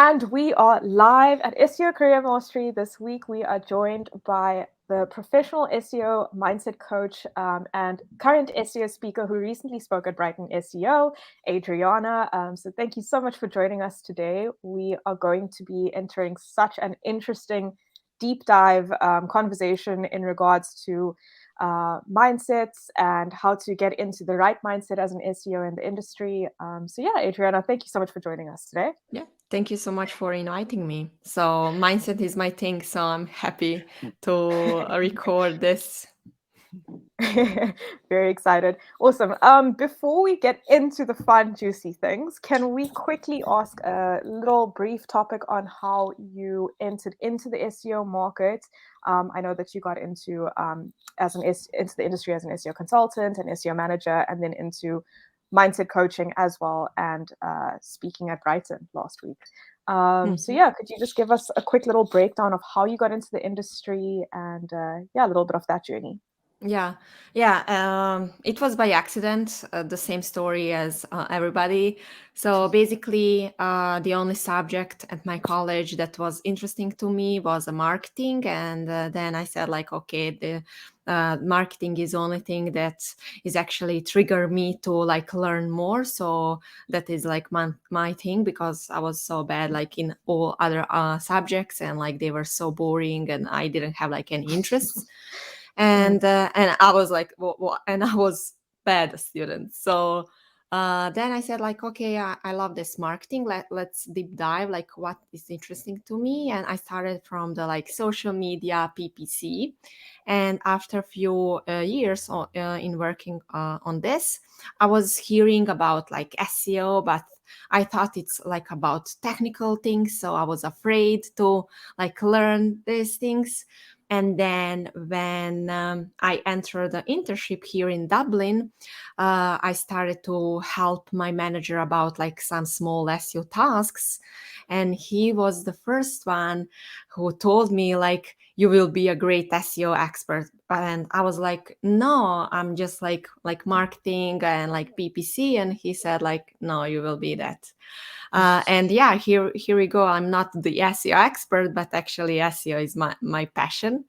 And we are live at SEO Career Mastery. This week, we are joined by the professional SEO mindset coach and current SEO speaker who recently spoke at Brighton SEO, Adriana. So thank you so much for joining us today. We are going to be entering such an interesting deep dive conversation in regards to mindsets and how to get into the right mindset as an SEO in the industry. So yeah, Adriana, thank you so much for joining us today. Yeah, thank you so much for inviting me. So, mindset is my thing, so I'm happy to record this. Very excited. Awesome. Before we get into the fun, juicy things, can we quickly ask a little brief topic on how you entered into the SEO market? I know that you got into into the industry as an SEO consultant and SEO manager, and then into mindset coaching as well, and speaking at Brighton last week. So Mhm. yeah, could you just give us a quick little breakdown of how you got into the industry and yeah, a little bit of that journey? Yeah, yeah. It was by accident. The same story as everybody. So basically, the only subject at my college that was interesting to me was marketing, and then I said like, okay, the marketing is the only thing that is actually trigger me to like learn more. So that is like my thing because I was so bad like in all other subjects and like they were so boring and I didn't have like any interests Mm. and I was like, and I was bad student. So then I said like, okay, I love this marketing. Let's deep dive, like what is interesting to me. And I started from the like social media PPC. And after a few years in working on this, I was hearing about like SEO, but I thought it's like about technical things. So I was afraid to like learn these things. And then when I entered the internship here in Dublin, I started to help my manager about like some small SEO tasks. And he was the first one who told me like, you will be a great SEO expert. And I was like, no, I'm just like marketing and like PPC. And he said like, no, you will be that. And yeah, here we go. I'm not the SEO expert, but actually SEO is my passion. Mm.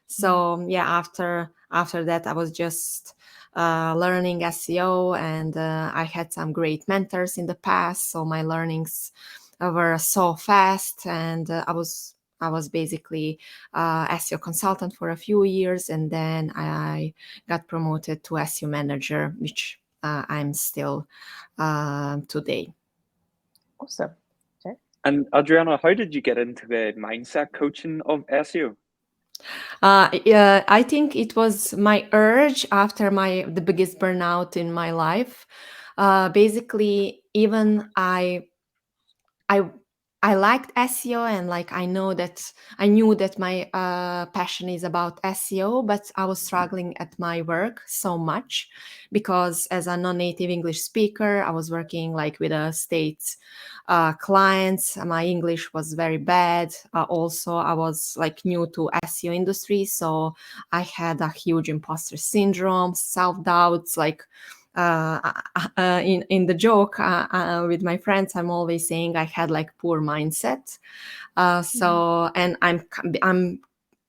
So yeah, after that, I was just learning SEO, and I had some great mentors in the past. So my learnings were so fast, and I was basically SEO consultant for a few years, and then I got promoted to SEO manager, which I'm still today. Awesome. Okay. And Adriana, how did you get into the mindset coaching of SEO? Yeah, I think it was my urge after the biggest burnout in my life. Basically, even I I liked SEO and like I knew that my passion is about SEO, but I was struggling at my work so much because as a non-native English speaker, I was working like with a state's clients. My English was very bad. Also, I was like new to SEO industry, so I had a huge imposter syndrome, self doubts, like in the joke with my friends, I'm always saying I had like poor mindset. Mhm. So and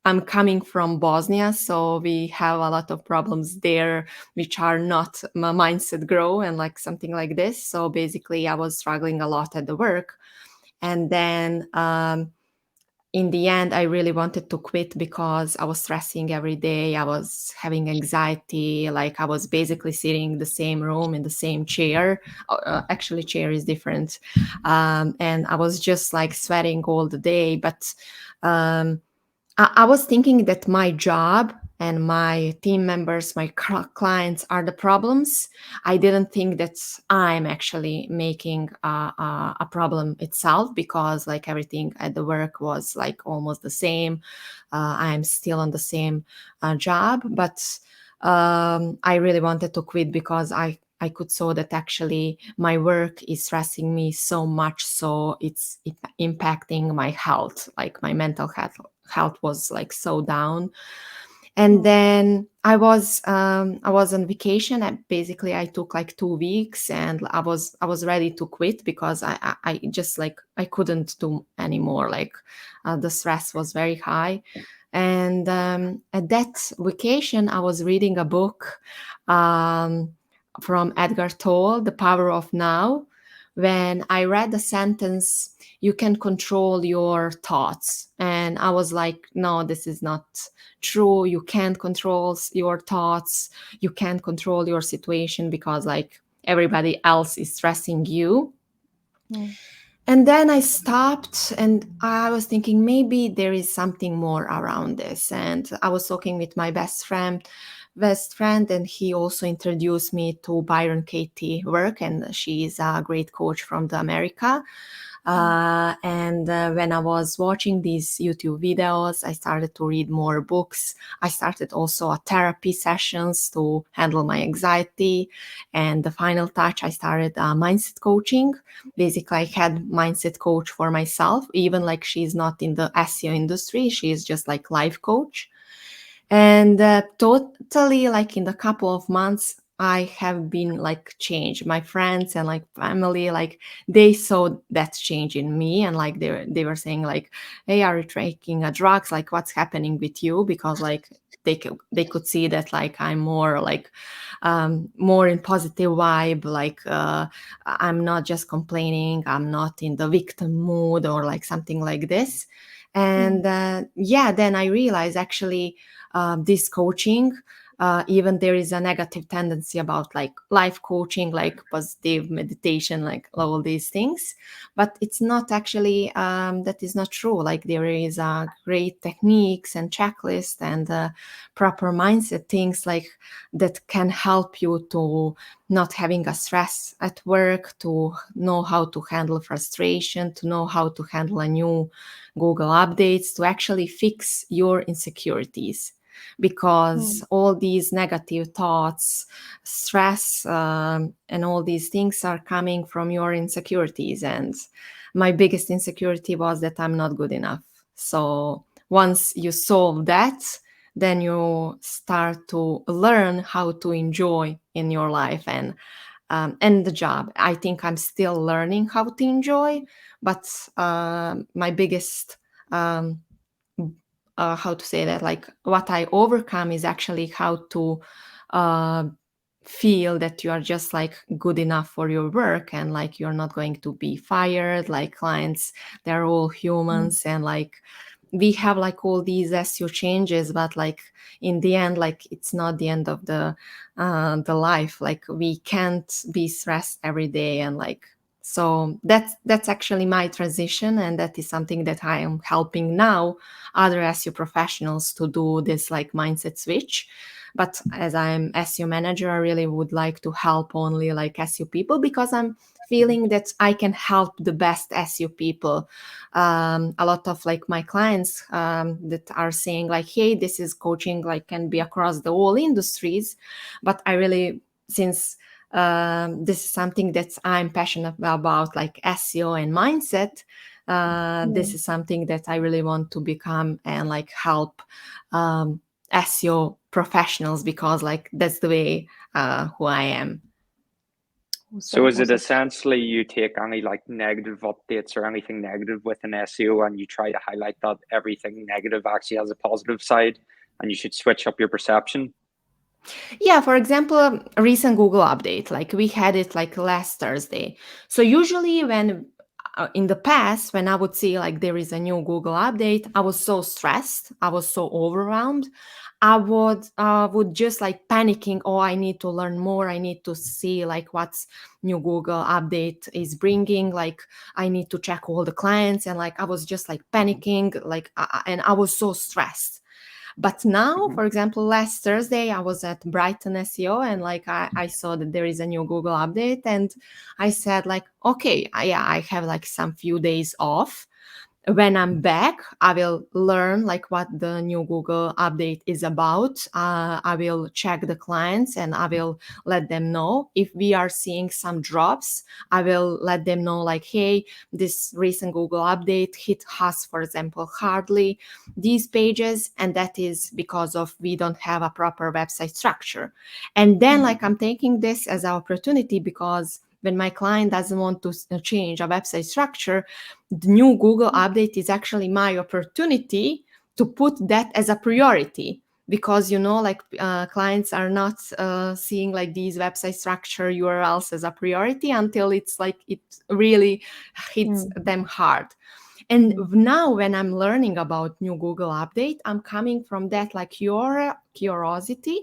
I'm coming from Bosnia, so we have a lot of problems there, which are not my mindset grow and like something like this. So basically, I was struggling a lot at the work, and then in the end, I really wanted to quit because I was stressing every day. I was having anxiety. Like I was basically sitting in the same room in the same chair. Actually, chair is different. And I was just like sweating all the day. But um, I was thinking that my job and my team members, my clients are the problems. I didn't think that I'm actually making a problem itself because like everything at the work was like almost the same. I'm still on the same job, but I really wanted to quit because I could saw that actually my work is stressing me so much, so it's impacting my health, like my mental health was like so down. And then I was on vacation, and basically I took like 2 weeks, and I was ready to quit because I just like I couldn't do anymore. Like the stress was very high. And at that vacation, I was reading a book from Edgar Tolle, The Power of Now. When I read the sentence, "You can control your thoughts," and I was like, no, this is not true. You can't control your thoughts. You can't control your situation because like everybody else is stressing you. And then I stopped and I was thinking maybe there is something more around this. And I was talking with my best friend, and he also introduced me to Byron Katie work, and she is a great coach from the America. And when I was watching these YouTube videos, I started to read more books. I started also a therapy sessions to handle my anxiety. And the final touch, I started mindset coaching. Basically, I had mindset coach for myself, even like she's not in the SEO industry. She is just like life coach. And totally like in a couple of months, I have been like changed. My friends and like family, like they saw that change in me, and like they were saying like, "Hey, are you taking drugs? Like, what's happening with you?" Because like they could see that like I'm more like more in positive vibe. Like I'm not just complaining. I'm not in the victim mood or like something like this. And yeah, then I realized actually this coaching, even there is a negative tendency about like life coaching, like positive meditation, like all these things, but it's not actually that is not true. Like there is great techniques and checklist and proper mindset things like that can help you to not having a stress at work, to know how to handle frustration, to know how to handle a new Google updates, to actually fix your insecurities, because all these negative thoughts, stress, and all these things are coming from your insecurities. And my biggest insecurity was that I'm not good enough. So once you solve that, then you start to learn how to enjoy in your life and the job. I think I'm still learning how to enjoy, but my biggest how to say that, like what I overcome is actually how to uh, feel that you are just like good enough for your work, and like you're not going to be fired. Like clients, they're all humans, and like we have like all these SEO changes, but like in the end, like it's not the end of the life. Like we can't be stressed every day, and like so that's actually my transition, and that is something that I am helping now other SEO professionals to do, this like mindset switch. But as I'm SEO manager, I really would like to help only like SEO people, because I'm feeling that I can help the best SEO people. A lot of like my clients that are saying like, hey, this is coaching, like can be across the whole industries. But I really, since this is something that I'm passionate about, like SEO and mindset, this is something that I really want to become and like help SEO professionals, because like that's the way who I am. So is it essentially you take any like negative updates or anything negative with an SEO and you try to highlight that everything negative actually has a positive side and you should switch up your perception? Yeah, for example, a recent Google update, like we had it like last Thursday. So usually when in the past, when I would see like there is a new Google update, I was so stressed, I was so overwhelmed. I would just like panicking. Oh, I need to learn more. I need to see like what's new Google update is bringing. Like I need to check all the clients, and like I was just like panicking, like and I was so stressed. But now, for example, last Thursday, I was at Brighton SEO, and like I saw that there is a new Google update, and I said like, okay, yeah, I have like some few days off. when I'm back, I will learn like what the new Google update is about. I will check the clients and I will let them know if we are seeing some drops. I will let them know like, hey, this recent Google update hit us, for example, hardly these pages, and that is because of we don't have a proper website structure. And then like I'm taking this as an opportunity, because when my client doesn't want to change a website structure, the new Google update is actually my opportunity to put that as a priority, because like clients are not seeing like these website structure URLs as a priority until it's like it really hits them hard. And now when I'm learning about new Google update, I'm coming from that like your curiosity.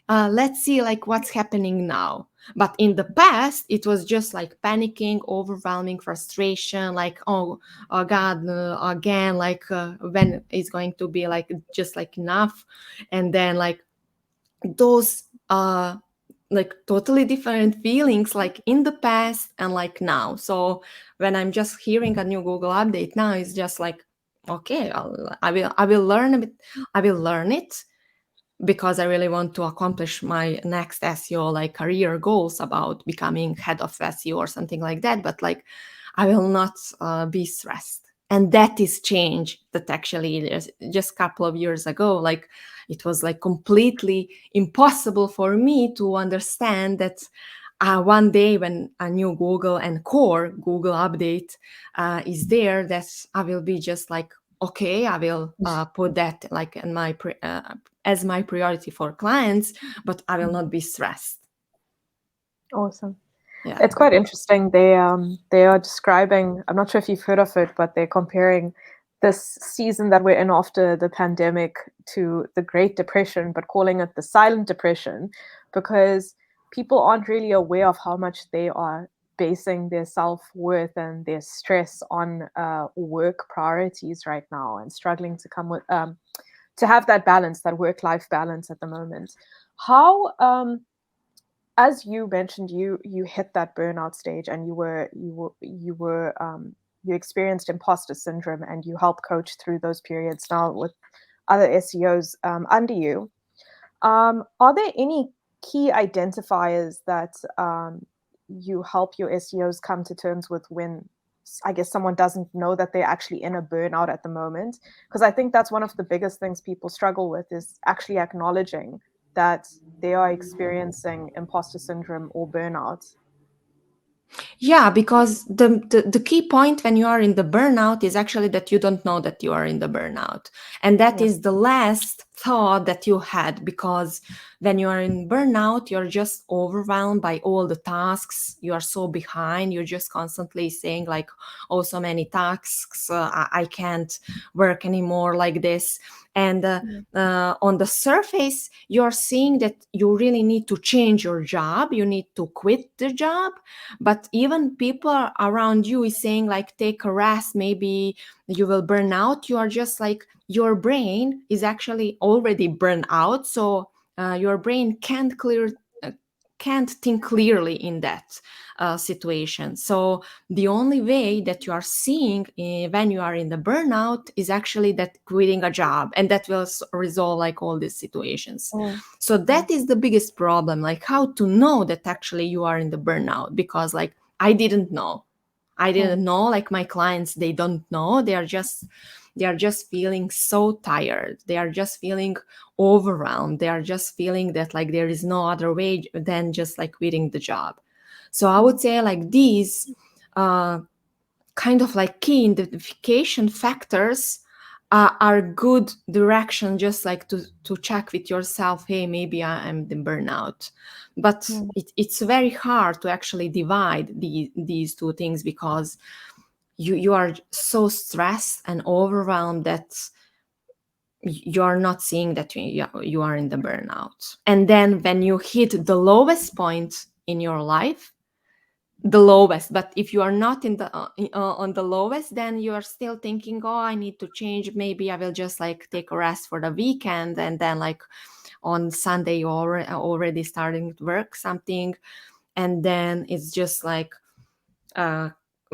Let's see like what's happening now. But in the past, it was just like panicking, overwhelming, frustration, like, oh God, again, like when it's going to be like just like enough. And then like those like totally different feelings like in the past and like now. So when I'm just hearing a new Google update now, it's just like, okay, I will learn a bit. I will learn it because I really want to accomplish my next SEO like career goals about becoming head of SEO or something like that. But like I will not be stressed. And that is change that actually just a couple of years ago, like it was like completely impossible for me to understand that one day when a new Google and core Google update is there, that I will be just like, okay, I will put that like in my as my priority for clients, but I will not be stressed. Awesome. Yeah. It's quite interesting. They are describing, I'm not sure if you've heard of it, but they're comparing this season that we're in after the pandemic to the Great Depression, but calling it the silent depression, because people aren't really aware of how much they are basing their self-worth and their stress on work priorities right now, and struggling to come with to have that balance, that work-life balance at the moment. How as you mentioned, you hit that burnout stage, and you experienced imposter syndrome, and you help coach through those periods now with other SEOs under you. Are there any key identifiers that you help your SEOs come to terms with when, I guess, someone doesn't know that they're actually in a burnout at the moment? Because I think that's one of the biggest things people struggle with, is actually acknowledging that they are experiencing imposter syndrome or burnout. Yeah, because the key point when you are in the burnout is actually that you don't know that you are in the burnout. And that is the last thought that you had, because when you are in burnout, you're just overwhelmed by all the tasks. You are so behind. You're just constantly saying like, oh, so many tasks. I can't work anymore like this. And on the surface, you're seeing that you really need to change your job. You need to quit the job. But even people around you is saying like, take a rest, maybe you will burn out. You are just like, your brain is actually already burned out. So your brain can't think clearly in that situation. So the only way that you are seeing when you are in the burnout is actually that quitting a job, and that will resolve like all these situations. So that is the biggest problem, like how to know that actually you are in the burnout, because like I didn't know, like my clients, they don't know. They are just feeling so tired. They are just feeling overwhelmed. They are just feeling that like there is no other way than just like quitting the job. So I would say like these kind of like key identification factors are good direction, just like to check with yourself, hey, maybe I am the burnout. But it's very hard to actually divide these two things, because you are so stressed and overwhelmed that you are not seeing that you are in the burnout. And then when you hit the lowest point in your life, the lowest, but if you are not in the on the lowest, then you are still thinking, oh, I need to change, maybe I will just like take a rest for the weekend, and then like on Sunday you're already starting to work something, and then it's just like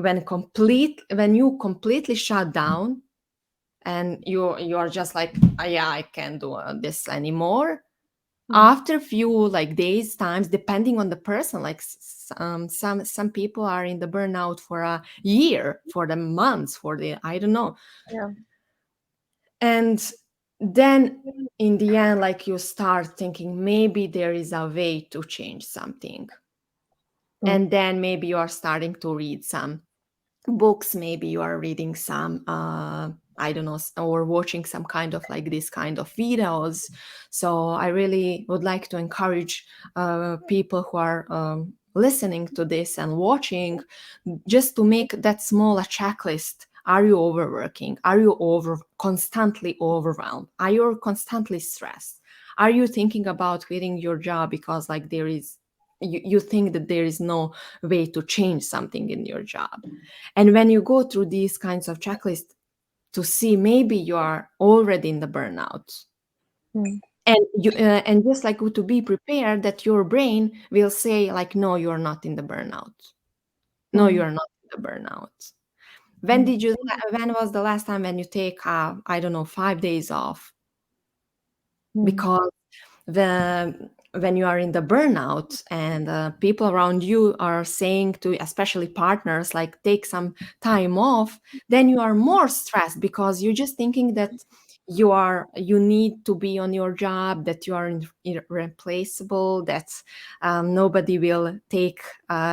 when you completely shut down and you are just like, yeah, I can't do this anymore. After few like days, times, depending on the person, like some people are in the burnout for a year, for the months, for the I don't know. Yeah. And then in the end, like you start thinking maybe there is a way to change something. And then maybe you are starting to read some books, maybe you are reading some I don't know, or watching some kind of like this kind of videos. So I really would like to encourage people who are listening to this and watching, just to make that small a checklist. Are you overworking? Are you constantly overwhelmed? Are you constantly stressed? Are you thinking about quitting your job because like there is you think that there is no way to change something in your job? And when you go through these kinds of checklists to see maybe you are already in the burnout, and you and just like to be prepared that your brain will say like, no, you're not in the burnout. No, you're not in the burnout. When was the last time when you take I don't know, 5 days off? Because when you are in the burnout and people around you are saying to, especially partners, like take some time off, then you are more stressed because you're just thinking that you need to be on your job, that you are irreplaceable, that nobody will take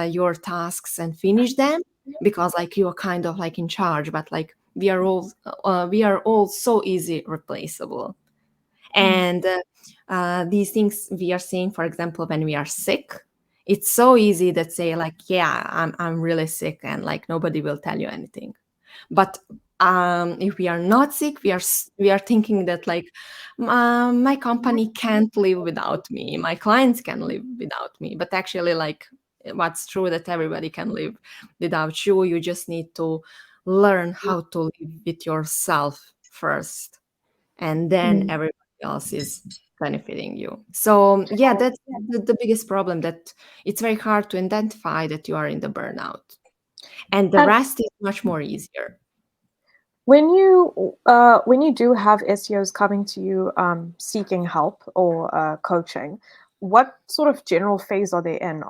your tasks and finish them because like you are kind of like in charge. But like we are all so easy replaceable. And these things we are seeing, for example, when we are sick, it's so easy that say like, yeah, I'm really sick, and like nobody will tell you anything. But if we are not sick, we are thinking that like my company can't live without me, my clients can live without me. But actually, like, what's true that everybody can live without you. You just need to learn how to live with yourself first, and then everybody else is benefiting you. So yeah, that's the biggest problem, that it's very hard to identify that you are in the burnout, and the rest is much more easier. When you do have SEOs coming to you seeking help or coaching, what sort of general phase are they in?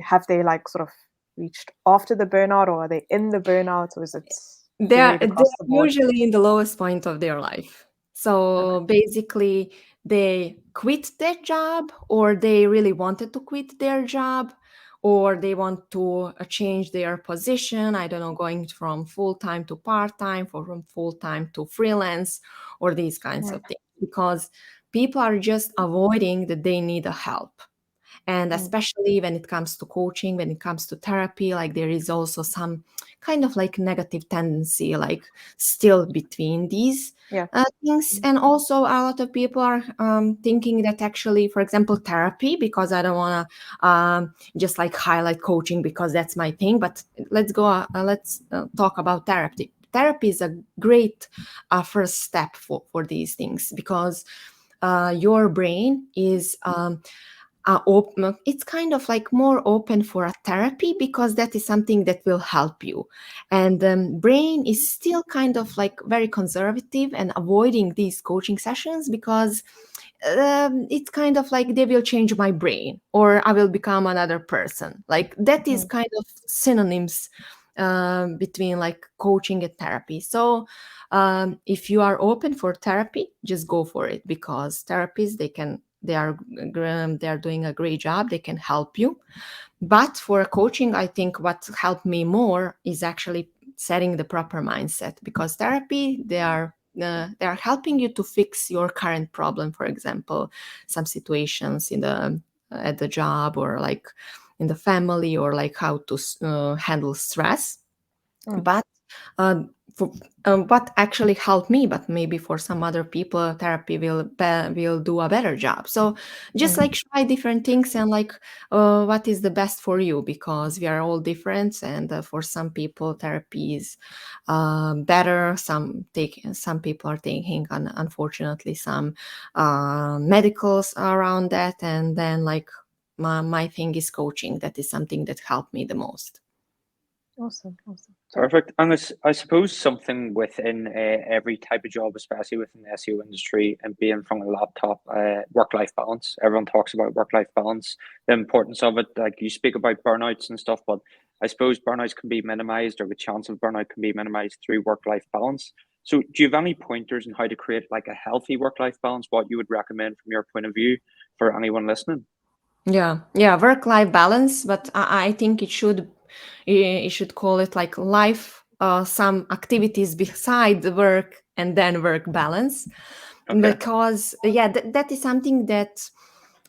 Have they like sort of reached after the burnout, or are they in the burnout, or is it They're varied across the board? usually in the lowest point of their life. So basically, they quit their job, or they really wanted to quit their job, or they want to change their position. I don't know, going from full-time to part-time, or from full-time to freelance, or these kinds of things. Because people are just avoiding that they need a help. And especially when it comes to coaching, when it comes to therapy, like there is also some kind of like negative tendency, like still between these things. And also a lot of people are thinking that actually, for example, therapy, because I don't want to just like highlight coaching because that's my thing, but let's talk about therapy. Therapy is a great first step for these things, because your brain is it's kind of like more open for a therapy, because that is something that will help you. And brain is still kind of like very conservative and avoiding these coaching sessions, because it's kind of like they will change my brain, or I will become another person. Like that is kind of synonyms between like coaching and therapy. So if you are open for therapy, just go for it, because therapists, they are doing a great job. They can help you. But for coaching, I think what helped me more is actually setting the proper mindset, because therapy, they are helping you to fix your current problem. For example, some situations at the job, or like in the family, or like how to handle stress. But what actually helped me, but maybe for some other people, therapy will do a better job. So just like try different things, and like what is the best for you, because we are all different. And for some people, therapy is better. Some people are taking, unfortunately, some medicals around that. And then like my thing is coaching. That is something that helped me the most. Awesome. Perfect. And I suppose something within every type of job, especially within the SEO industry and being from a laptop, work-life balance. Everyone talks about work-life balance, the importance of it. Like you speak about burnouts and stuff, but I suppose burnouts can be minimized, or the chance of burnout can be minimized through work-life balance. So do you have any pointers on how to create like a healthy work-life balance? What you would recommend from your point of view for anyone listening? Yeah, work-life balance, but I think you should call it like life, some activities beside the work and then work balance, Okay. because that is something that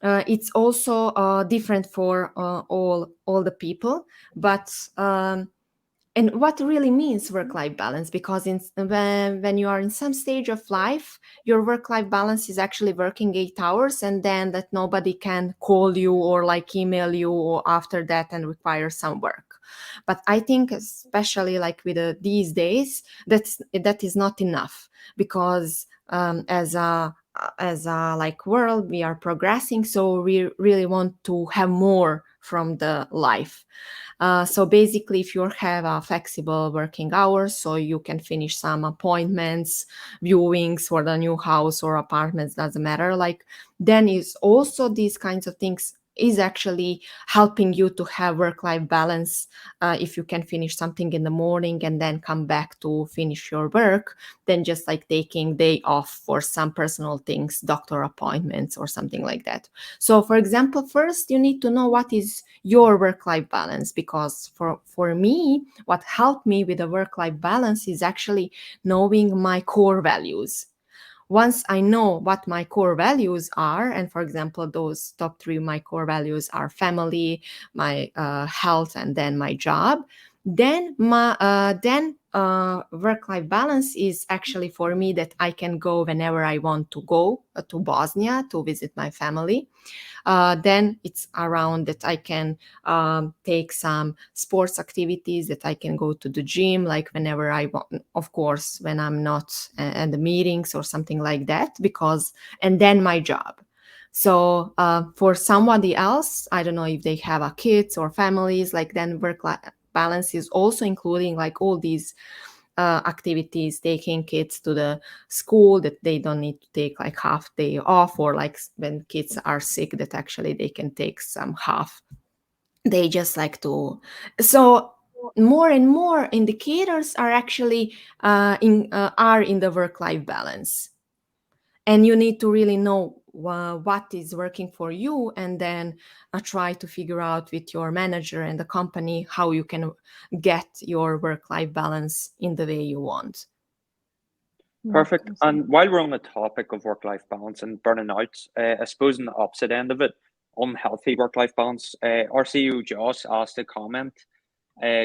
it's also different for all the people, but and what really means work-life balance, because when you are in some stage of life, your work-life balance is actually working 8 hours, and then that nobody can call you or like email you or after that and require some work. But I think especially like with these days, that is not enough, because as a like world, we are progressing, so we really want to have more from the life. So basically, if you have a flexible working hours, so you can finish some appointments, viewings for the new house or apartments, doesn't matter. Like, then is also these kinds of things is actually helping you to have work-life balance. If you can finish something in the morning and then come back to finish your work, then just like taking day off for some personal things, doctor appointments or something like that. So for example, first you need to know what is your work-life balance, because for me, what helped me with the work-life balance is actually knowing my core values. Once I know what my core values are, and for example, those top three, my core values are family, my health, and then my job, then work-life balance is actually for me that I can go whenever I want to go to Bosnia to visit my family. Then it's around that I can take some sports activities, that I can go to the gym like whenever I want, of course, when I'm not at the meetings or something like that, because, and then my job. So for somebody else, I don't know if they have a kids or families, like then work-life balance is also including like all these activities, taking kids to the school, that they don't need to take like half day off, or like when kids are sick, that actually they can take some half. They just like to. So more and more indicators are actually in the work-life balance, and you need to really know what is working for you, and then try to figure out with your manager and the company how you can get your work-life balance in the way you want. Perfect. And while we're on the topic of work-life balance and burning out, I suppose on the opposite end of it, unhealthy work-life balance, our CEO Josh asked a comment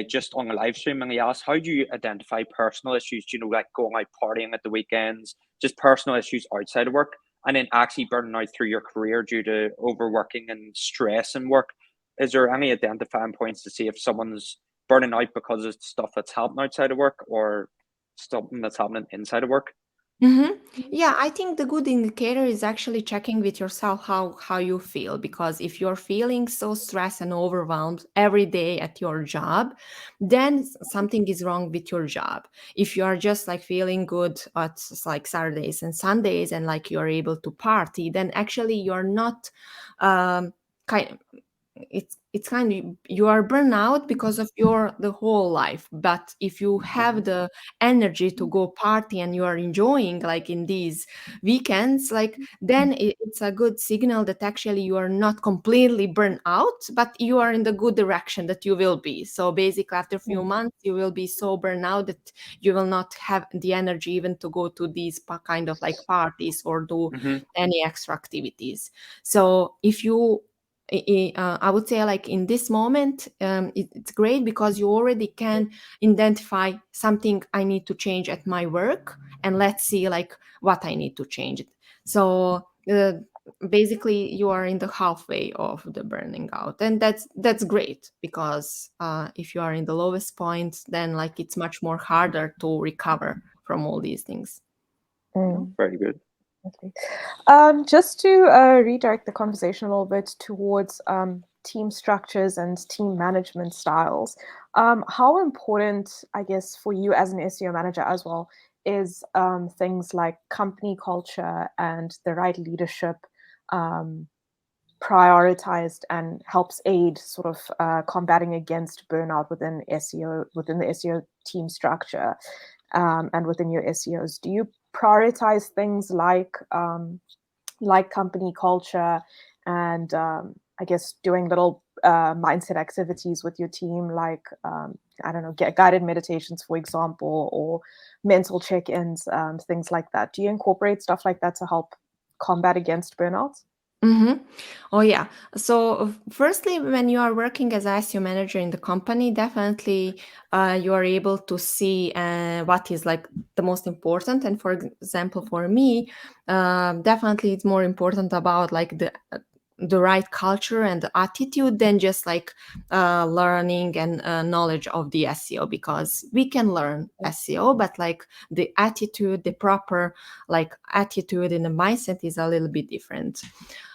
just on a live stream, and he asked, how do you identify personal issues, like going out partying at the weekends, just personal issues outside of work, and then actually burning out through your career due to overworking and stress and work? Is there any identifying points to see if someone's burning out because of stuff that's happening outside of work, or something that's happening inside of work? Mm-hmm. Yeah, I think the good indicator is actually checking with yourself how you feel, because if you're feeling so stressed and overwhelmed every day at your job, then something is wrong with your job. If you are just like feeling good at like Saturdays and Sundays and like you're able to party, then actually you're not kind it's kind of, you are burnout because of your the whole life. But if you have the energy to go party and you are enjoying like in these weekends, like then it's a good signal that actually you are not completely burnt out, but you are in the good direction that you will be. So basically after a few months you will be so burnt out that you will not have the energy even to go to these kind of like parties or do any extra activities. So if you I would say like in this moment, it's great because you already can identify something I need to change at my work, and let's see like what I need to change. So basically you are in the halfway of the burning out, and that's great, because if you are in the lowest point, then like it's much more harder to recover from all these things. Very good. Just to redirect the conversation a little bit towards team structures and team management styles. How important, I guess, for you as an SEO manager as well, is things like company culture and the right leadership prioritized and helps aid sort of combating against burnout within SEO, within the SEO team structure, and within your SEOs? Do you prioritize things like company culture and I guess doing little mindset activities with your team, like I don't know, guided meditations, for example, or mental check-ins, things like that? Do you incorporate stuff like that to help combat against burnout? Oh yeah. So firstly, when you are working as a SEO manager in the company, definitely you are able to see what is like the most important. And for example, for me, definitely it's more important about like the right culture and the attitude than just like learning and knowledge of the SEO, because we can learn SEO, but like the attitude, the proper like attitude and the mindset is a little bit different.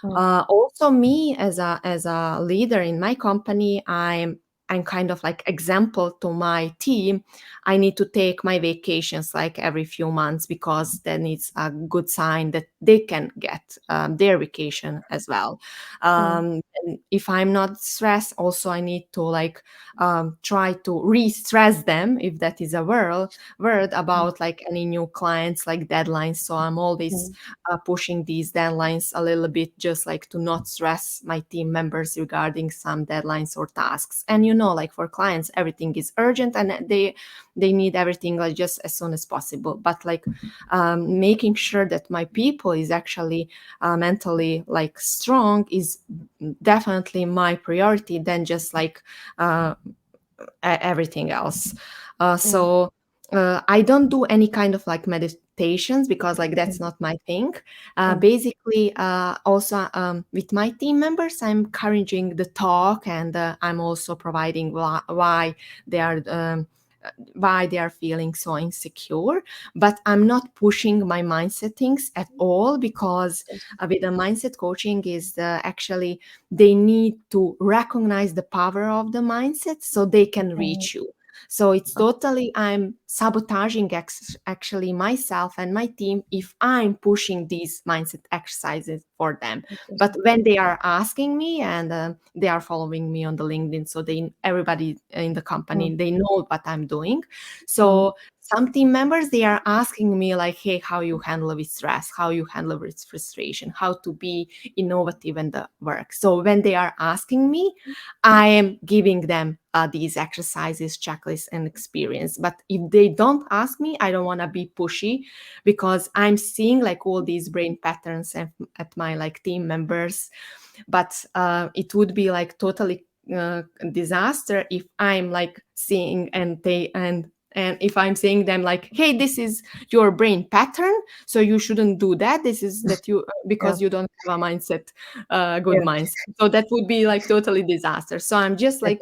Also, me as a leader in my company, I'm kind of like example to my team. I need to take my vacations like every few months, because then it's a good sign that they can get their vacation as well. And if I'm not stressed, also I need to like try to re-stress them, if that is a word about like any new clients, like deadlines. So I'm always pushing these deadlines a little bit, just like to not stress my team members regarding some deadlines or tasks. And like for clients, everything is urgent and they need everything like just as soon as possible. But like making sure that my people is actually mentally like strong is definitely my priority than just like everything else. So I don't do any kind of like meditations, because like that's not my thing. Basically, also with my team members, I'm encouraging the talk, and I'm also providing why they are feeling so insecure. But I'm not pushing my mindset things at all, because with the mindset coaching is actually they need to recognize the power of the mindset so they can reach you. So it's totally, I'm sabotaging actually myself and my team if I'm pushing these mindset exercises for them. But when they are asking me, and they are following me on the LinkedIn, so everybody in the company, they know what I'm doing. So some team members, they are asking me like, hey, how you handle with stress, how you handle with frustration, how to be innovative in the work. So when they are asking me, I am giving them these exercises, checklists, and experience. But if they don't ask me, I don't want to be pushy, because I'm seeing like all these brain patterns at my like team members. But it would be like totally disaster if I'm like seeing and if I'm saying them like, hey, this is your brain pattern, so you shouldn't do that. This is that you, because you don't have a mindset, good mindset. So that would be like totally disaster. So I'm just like,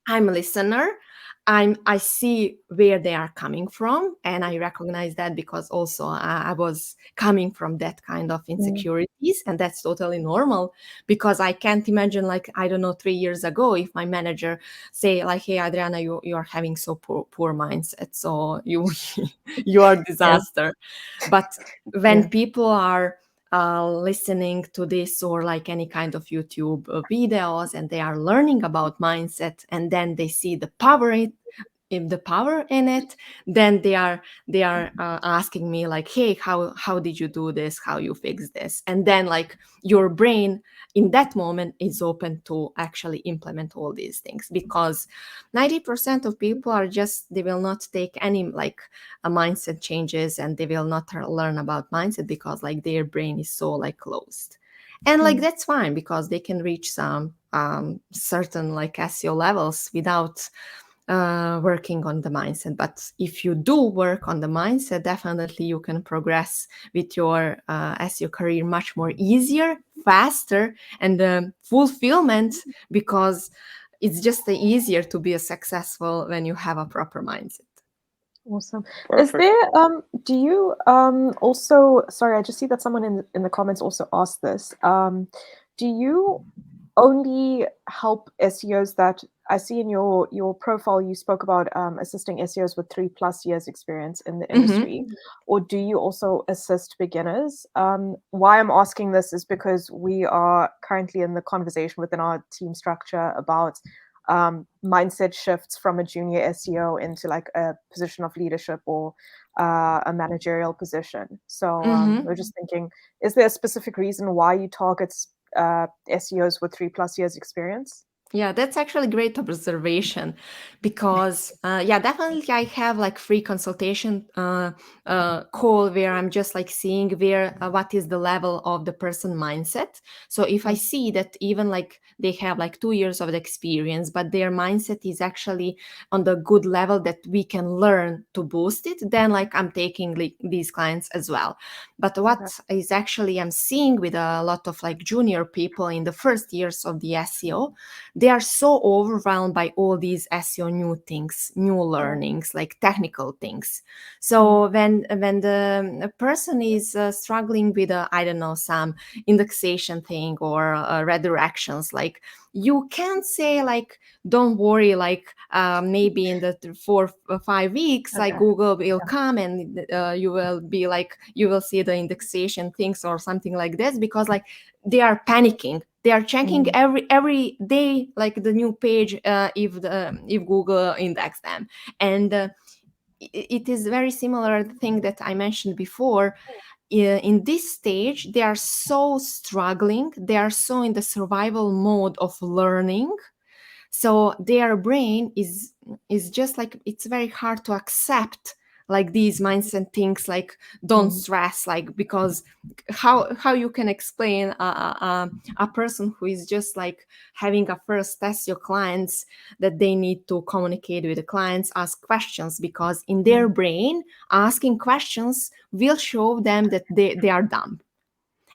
I'm a listener. I see where they are coming from, and I recognize that, because also I was coming from that kind of insecurities, and that's totally normal, because I can't imagine, like, I don't know, 3 years ago, if my manager say like, hey, Adriana, you are having so poor mindset, so you are disaster. But when people are listening to this, or like any kind of YouTube videos, and they are learning about mindset, and then they see the power in it, then they are asking me like, hey, how did you do this, how you fix this? And then like your brain in that moment is open to actually implement all these things, because 90% of people are just, they will not take any like a mindset changes, and they will not learn about mindset, because like their brain is so like closed. And like that's fine, because they can reach some certain like SEO levels without working on the mindset. But if you do work on the mindset, definitely you can progress with your SEO career much more easier, faster, and fulfillment, because it's just easier to be a successful when you have a proper mindset. Awesome. Perfect. Is there do you also, sorry, I just see that someone in the comments also asked this. Do you only help SEOs that I see in your profile? You spoke about assisting SEOs with 3+ years experience in the industry, or do you also assist beginners? Why I'm asking this is because we are currently in the conversation within our team structure about mindset shifts from a junior SEO into like a position of leadership or a managerial position. So we're just thinking, is there a specific reason why you target SEOs with 3+ years experience? Yeah, that's actually great observation, because definitely I have like free consultation call where I'm just like seeing where what is the level of the person mindset. So if I see that even like they have like 2 years of experience, but their mindset is actually on the good level that we can learn to boost it, then like I'm taking like these clients as well. But what is actually I'm seeing with a lot of like junior people in the first years of the SEO, they are so overwhelmed by all these SEO new things, new learnings, like technical things. So when the person is struggling with I don't know, some indexation thing or redirections, like you can't say like, don't worry, like maybe in the 4 or 5 weeks, like Google will come and you will be like, you will see the indexation things or something like this, because like they are panicking. They are checking every day, like the new page, if Google index them, and it is very similar thing that I mentioned before. In this stage, they are so struggling. They are so in the survival mode of learning. So their brain is just like, it's very hard to accept like these mindset things, like don't stress, like, because how you can explain a person who is just like having a first SEO clients that they need to communicate with the clients, ask questions, because in their brain asking questions will show them that they are dumb.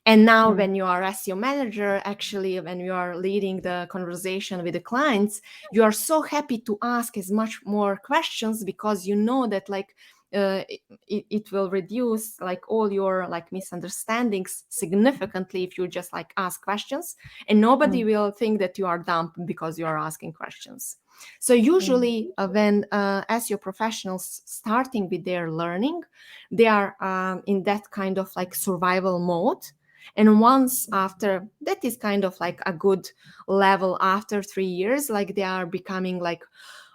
And now when you are SEO manager, actually, when you are leading the conversation with the clients, you are so happy to ask as much more questions, because you know that like it will reduce like all your like misunderstandings significantly if you just like ask questions, and nobody will think that you are dumb because you are asking questions. So usually when SEO professionals starting with their learning, they are in that kind of like survival mode. And once after that is kind of like a good level, after 3 years, like they are becoming like,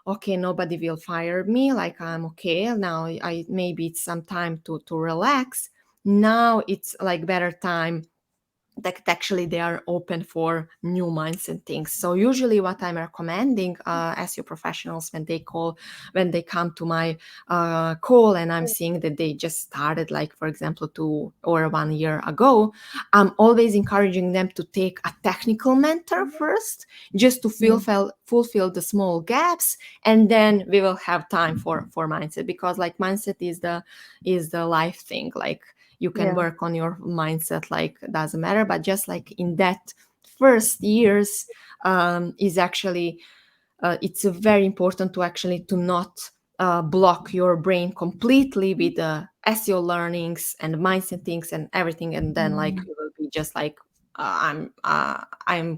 okay, nobody will fire me, like I'm okay now, I maybe it's some time to relax. Now it's like better time that actually they are open for new mindset things. So usually what I'm recommending SEO professionals when they come to my call, and I'm seeing that they just started like, for example, 2 or 1 year ago, I'm always encouraging them to take a technical mentor first, just to fulfill the small gaps, and then we will have time for mindset, because like mindset is the life thing. Like you can work on your mindset, like doesn't matter, but just like in that first years is actually it's very important to actually to not block your brain completely with the SEO learnings and mindset things and everything, and then like you will be just like I'm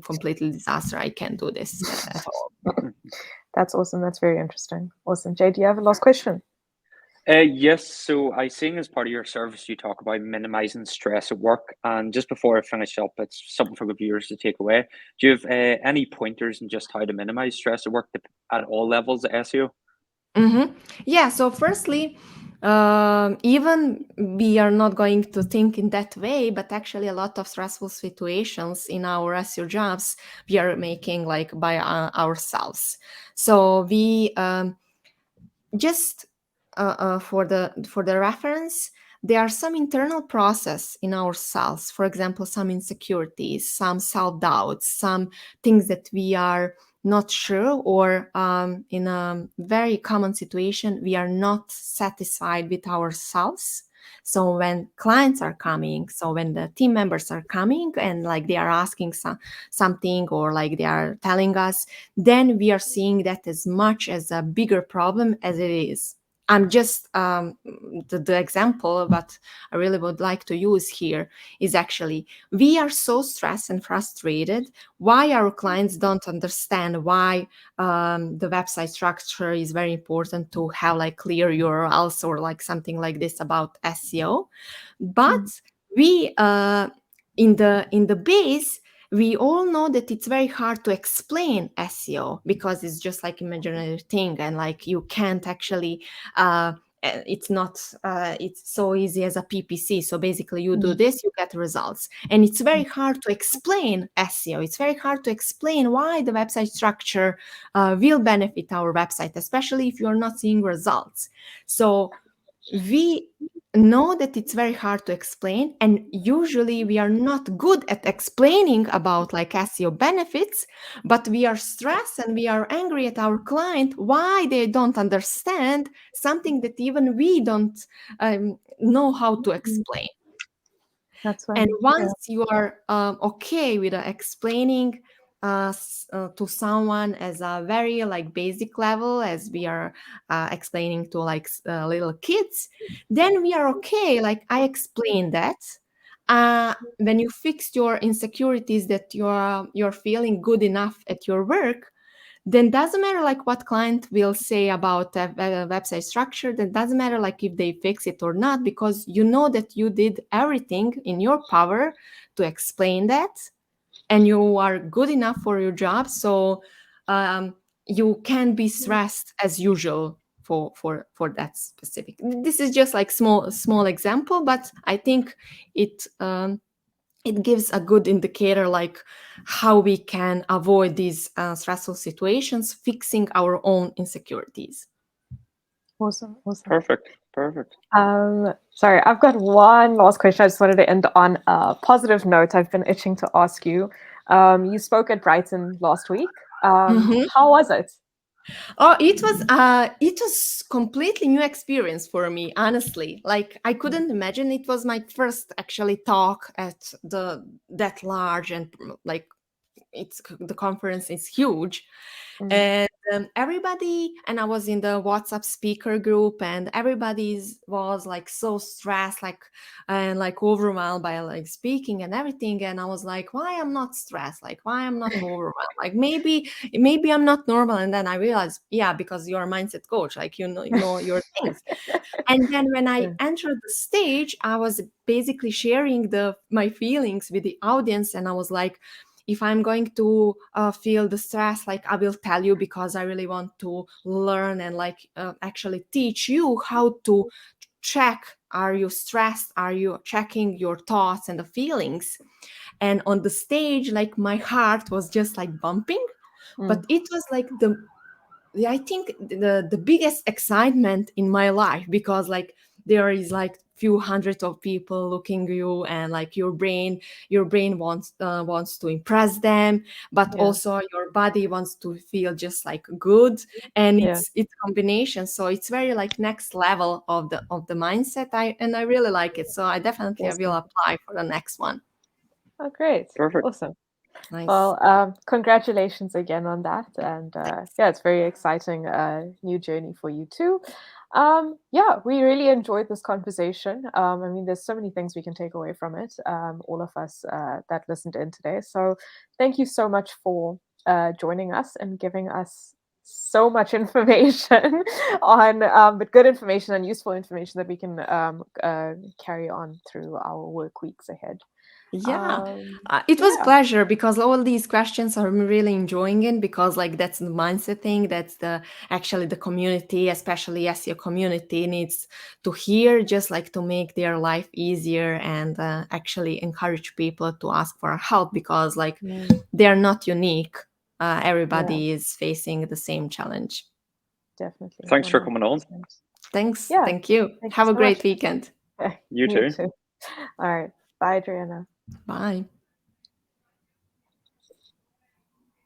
completely disaster, I can't do this at all. That's awesome. That's very interesting. Awesome. Jay, do you have a last question? Yes, so I think as part of your service, you talk about minimizing stress at work. And just before I finish up, it's something for the viewers to take away. Do you have any pointers in just how to minimize stress at work at all levels of SEO? Yeah, so firstly, even we are not going to think in that way, but actually a lot of stressful situations in our SEO jobs, we are making like by ourselves. So we just for the reference, there are some internal process in ourselves. For example, some insecurities, some self-doubts, some things that we are not sure, or in a very common situation, we are not satisfied with ourselves. So when clients are coming, so when the team members are coming and like they are asking something, or like they are telling us, then we are seeing that as much as a bigger problem as it is. I'm just the example, but I really would like to use here is actually we are so stressed and frustrated why our clients don't understand why the website structure is very important to have like clear URLs or like something like this about SEO. But we in the base, we all know that it's very hard to explain SEO because it's just like imaginary thing, and like you can't actually it's not it's so easy as a PPC. So basically you do this, you get results, and it's very hard to explain SEO. It's very hard to explain why the website structure will benefit our website, especially if you're not seeing results. So we know that it's very hard to explain, and usually we are not good at explaining about like SEO benefits, but we are stressed and we are angry at our client why they don't understand something that even we don't know how to explain. That's right. And once you are okay with explaining to someone as a very like basic level, as we are explaining to like little kids, then we are okay. Like I explained that. When you fix your insecurities that you're feeling good enough at your work, then doesn't matter like what client will say about a website structure. Then doesn't matter like if they fix it or not, because you know that you did everything in your power to explain that, and you are good enough for your job. So you can be stressed as usual for that specific. This is just like small example, but I think it gives a good indicator like how we can avoid these stressful situations, fixing our own insecurities. Awesome. Perfect. Sorry, I've got one last question. I just wanted to end on a positive note. I've been itching to ask you. You spoke at Brighton last week. How was it? Oh, it was completely new experience for me, honestly. Like I couldn't imagine. It was my first actually talk at that large, and like the conference is huge. And everybody, and I was in the WhatsApp speaker group, and everybody was like so stressed, like and like overwhelmed by like speaking and everything. And I was like, why I'm not stressed? Like why I'm not overwhelmed? Like maybe I'm not normal. And then I realized, yeah, because you're a mindset coach, like you know your things. And then when I entered the stage, I was basically sharing my feelings with the audience, and I was like, if I'm going to feel the stress, like I will tell you, because I really want to learn and like actually teach you how to check, are you stressed? Are you checking your thoughts and the feelings? And on the stage, like my heart was just like bumping, but it was like I think the biggest excitement in my life, because like there is like few hundreds of people looking at you, and like your brain wants to impress them, but also your body wants to feel just like good, and it's combination. So it's very like next level of the mindset. I really like it. So I definitely will apply for the next one. Oh, great. Perfect. Awesome. Nice. Well, congratulations again on that. And yeah, it's very exciting new journey for you too. Yeah, we really enjoyed this conversation. I mean, there's so many things we can take away from it, all of us that listened in today. So thank you so much for joining us and giving us so much information on, but good information and useful information that we can carry on through our work weeks ahead. Yeah, it was a pleasure, because all these questions I'm really enjoying it, because like that's the mindset thing. That's actually the community, especially SEO community, needs to hear, just like to make their life easier, and actually encourage people to ask for help, because like they're not unique. Everybody is facing the same challenge. Definitely. Thanks for coming on. Thanks. Yeah. Thank you. Have a great weekend. You too. All right. Bye, Adrijana. Bye.